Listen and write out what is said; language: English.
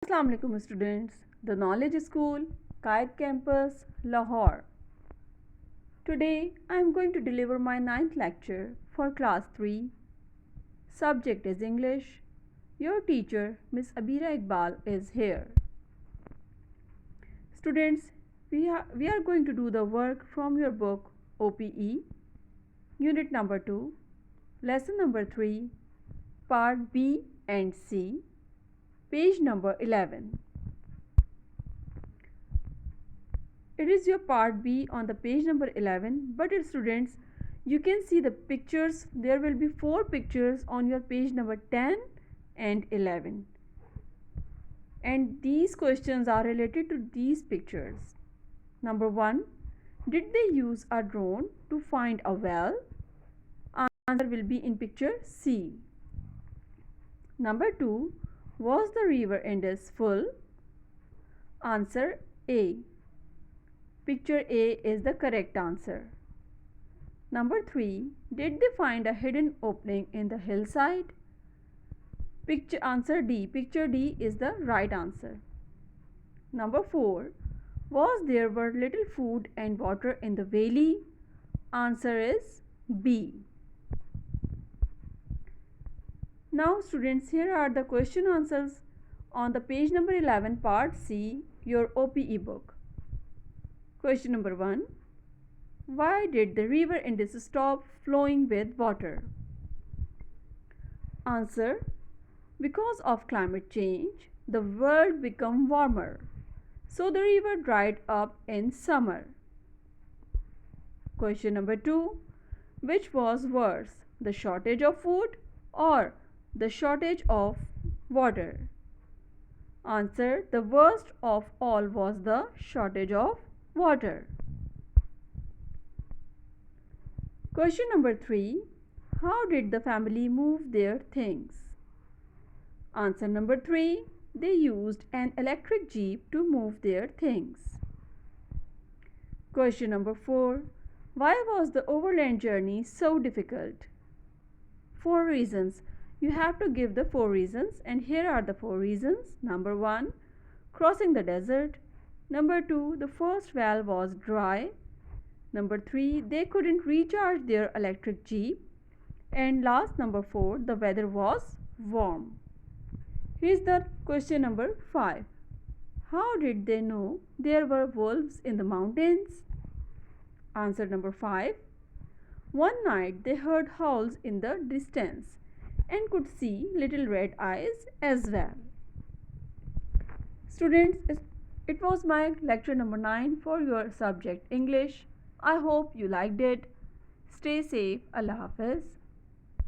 Assalamu alaikum students, the Knowledge School, Kayat Campus, Lahore. Today I am going to deliver my ninth lecture for class 3. Subject is English. Your teacher Miss Abira Iqbal is here. Students, we are going to do the work from your book OPE, Unit number 2, Lesson number 3, Part B and C, page number 11. It is your part B on the page number 11, but students, you can see the pictures. There will be 4 pictures on your page number 10 and 11, and these questions are related to these pictures. Number 1, did they use a drone to find a well? Answer will be in picture C. Number 2, was the river Indus full? Answer A. Picture A is the correct answer. Number 3, did they find a hidden opening in the hillside? Answer D. Picture D is the right answer. Number 4, was there were little food and water in the valley? Answer is B. Now students, here are the question answers on the page number 11, part C, your OPE book. Question number 1. Why did the river Indus stop flowing with water? Answer. Because of climate change, the world became warmer, so the river dried up in summer. Question number 2. Which was worse, the shortage of food or the shortage of water? Answer. The worst of all was the shortage of water. Question number 3. How did the family move their things? Answer number 3. They used an electric jeep to move their things. Question number 4. Why was the overland journey so difficult? 4 reasons. You have to give the 4 reasons, and here are the 4 reasons. Number 1, crossing the desert. Number 2, the first well was dry. Number 3, they couldn't recharge their electric jeep. And last, number 4, the weather was warm. Here's the question number 5. How did they know there were wolves in the mountains? Answer number 5. One night they heard howls in the distance and could see little red eyes as well. Students, it was my lecture number 9 for your subject English. I hope you liked it. Stay safe. Allah Hafiz.